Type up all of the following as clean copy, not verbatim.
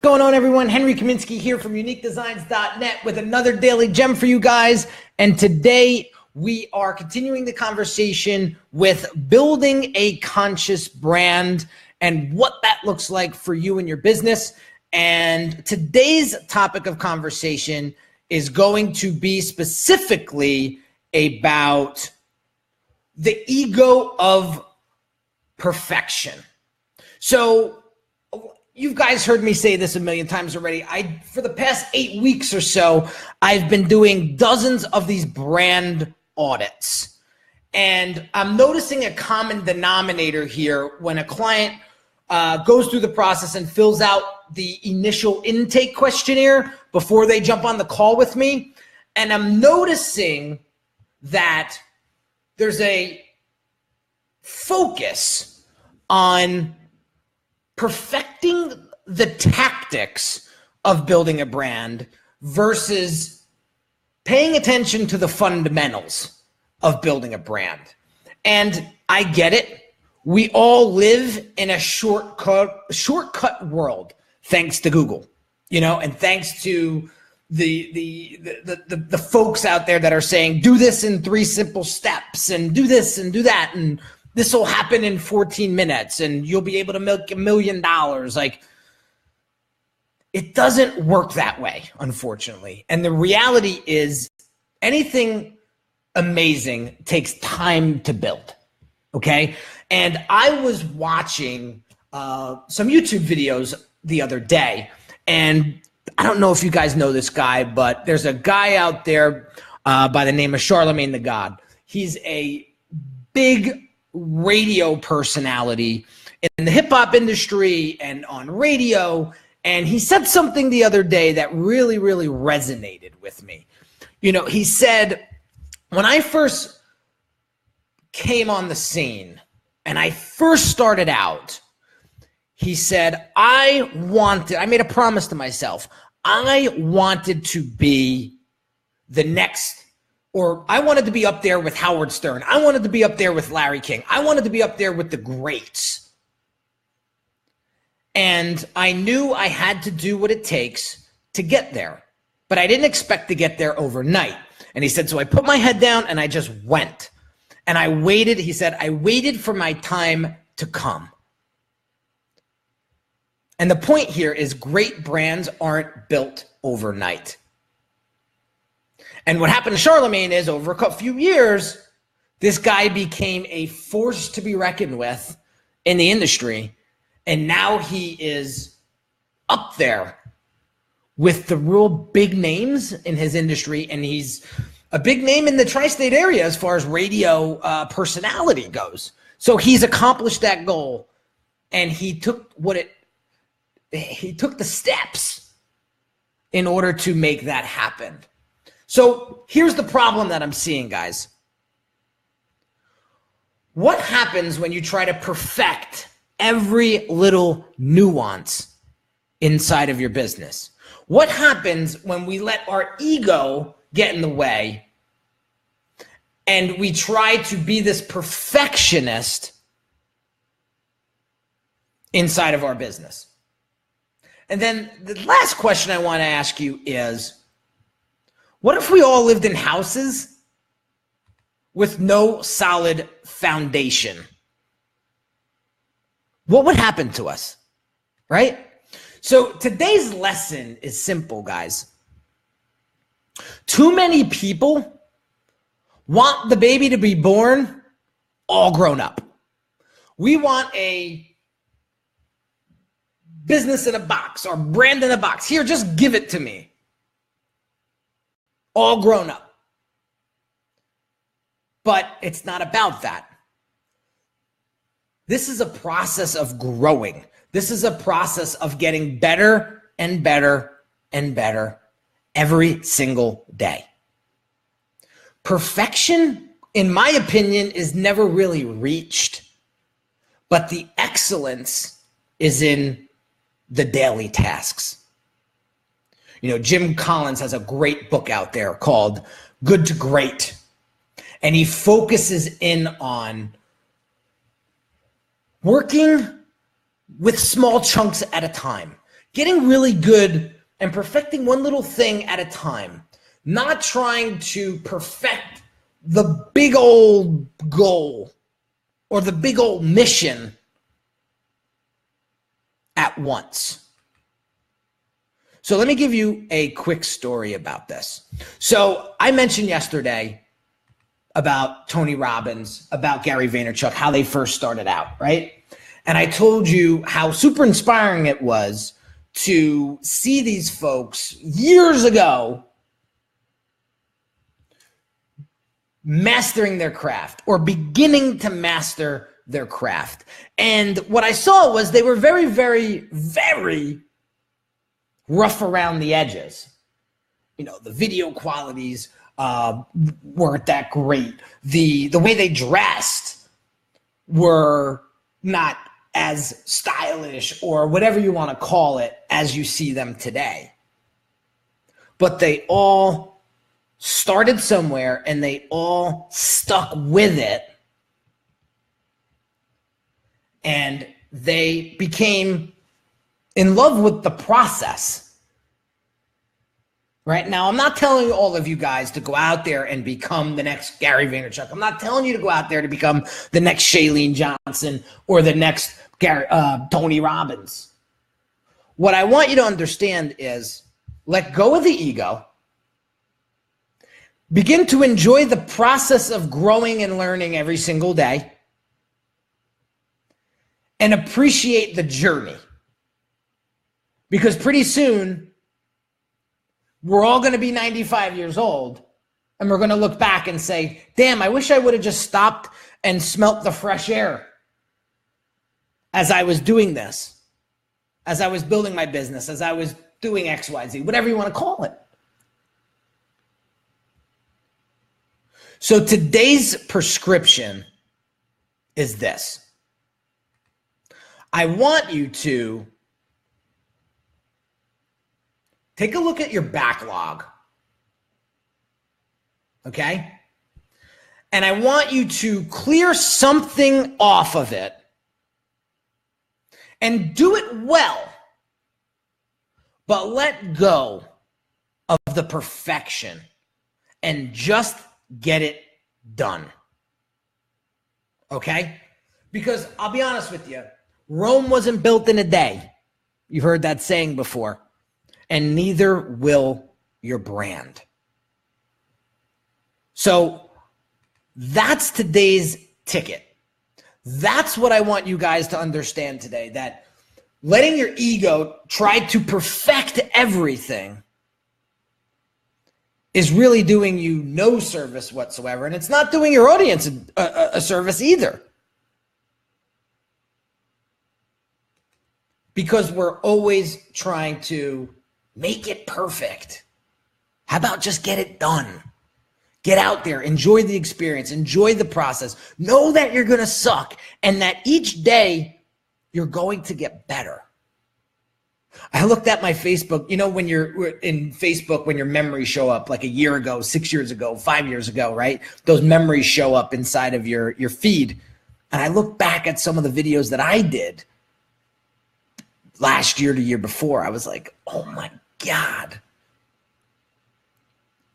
Going on, everyone? Henry Kaminski here from uniquedesignz.net with another daily gem for you guys. And today we are continuing the conversation with building a conscious brand and what that looks like for you and your business. And today's topic of conversation is going to be specifically about the ego of perfection. So you guys heard me say this a million times already. For the past 8 weeks or so, I've been doing dozens of these brand audits. And I'm noticing a common denominator here when a client goes through the process and fills out the initial intake questionnaire before they jump on the call with me. And I'm noticing that there's a focus on perfecting the tactics of building a brand versus paying attention to the fundamentals of building a brand. And I get it. We all live in a shortcut world, thanks to Google, and thanks to the folks out there that are saying, do this in 3 simple steps and do this and do that. And this will happen in 14 minutes and you'll be able to make $1 million. Like, it doesn't work that way, unfortunately. And the reality is anything amazing takes time to build, okay? And I was watching some YouTube videos the other day, and I don't know if you guys know this guy, but there's a guy out there by the name of Charlemagne the God. He's a big radio personality in the hip hop industry and on radio. And he said something the other day that really, really resonated with me. He said, when I first came on the scene and I first started out, he said, I made a promise to myself. I wanted to be the next, or I wanted to be up there with Howard Stern. I wanted to be up there with Larry King. I wanted to be up there with the greats. And I knew I had to do what it takes to get there, but I didn't expect to get there overnight. And he said, so I put my head down and I just went. And I waited, he said, I waited for my time to come. And the point here is great brands aren't built overnight. And what happened to Charlemagne is over a few years, this guy became a force to be reckoned with in the industry. And now he is up there with the real big names in his industry. And he's a big name in the tri-state area as far as radio personality goes. So he's accomplished that goal. And he took the steps in order to make that happen. So here's the problem that I'm seeing, guys. What happens when you try to perfect every little nuance inside of your business? What happens when we let our ego get in the way and we try to be this perfectionist inside of our business? And then the last question I want to ask you is, what if we all lived in houses with no solid foundation? What would happen to us, right? So today's lesson is simple, guys. Too many people want the baby to be born all grown up. We want a business in a box or brand in a box. Here, just give it to me. All grown up. But it's not about that. This is a process of growing. This is a process of getting better and better and better every single day. Perfection, in my opinion, is never really reached, but the excellence is in the daily tasks. Jim Collins has a great book out there called Good to Great, and he focuses in on working with small chunks at a time, getting really good and perfecting one little thing at a time, not trying to perfect the big old goal or the big old mission at once. So let me give you a quick story about this. So I mentioned yesterday about Tony Robbins, about Gary Vaynerchuk, how they first started out, right? And I told you how super inspiring it was to see these folks years ago mastering their craft or beginning to master their craft. And what I saw was they were very, very, very rough around the edges. You know, the video qualities weren't that great. The way they dressed were not as stylish or whatever you want to call it as you see them today. But they all started somewhere and they all stuck with it. And they became in love with the process. Right now, I'm not telling all of you guys to go out there and become the next Gary Vaynerchuk. I'm not telling you to go out there to become the next Shailene Johnson or the next Tony Robbins. What I want you to understand is let go of the ego. Begin to enjoy the process of growing and learning every single day. And appreciate the journey. Because pretty soon, we're all going to be 95 years old, and we're going to look back and say, damn, I wish I would have just stopped and smelt the fresh air as I was doing this, as I was building my business, as I was doing X, Y, Z, whatever you want to call it. So today's prescription is this. I want you to take a look at your backlog, okay? And I want you to clear something off of it and do it well, but let go of the perfection and just get it done, okay? Because I'll be honest with you, Rome wasn't built in a day. You've heard that saying before. And neither will your brand. So that's today's ticket. That's what I want you guys to understand today, that letting your ego try to perfect everything is really doing you no service whatsoever. And it's not doing your audience a service either. Because we're always trying to make it perfect. How about just get it done? Get out there, enjoy the experience, enjoy the process. Know that you're going to suck and that each day you're going to get better. I looked at my Facebook, you know, when you're in Facebook, when your memories show up like a year ago, 6 years ago, 5 years ago, right? Those memories show up inside of your feed. And I look back at some of the videos that I did last year to year before. I was like, oh my God.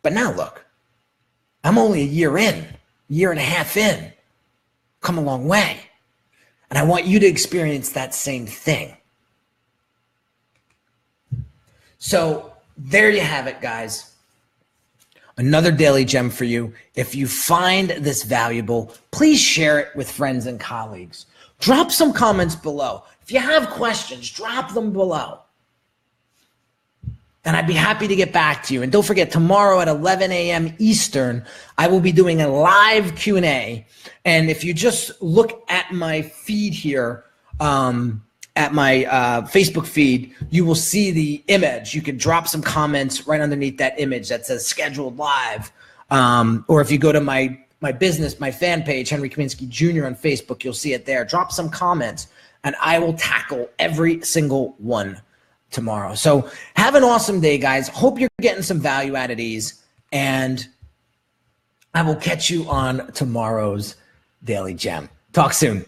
But now look, I'm only a year and a half in. Come a long way. And I want you to experience that same thing. So there you have it, guys. Another daily gem for you. If you find this valuable, please share it with friends and colleagues. Drop some comments below. If you have questions, drop them below. And I'd be happy to get back to you. And don't forget, tomorrow at 11 a.m. Eastern, I will be doing a live Q&A. And if you just look at my feed here, at my Facebook feed, you will see the image. You can drop some comments right underneath that image that says scheduled live. Or if you go to my business, my fan page, Henry Kaminski Jr. on Facebook, you'll see it there. Drop some comments and I will tackle every single one tomorrow. So have an awesome day, guys. Hope you're getting some value out of these, and I will catch you on tomorrow's Daily Gem. Talk soon.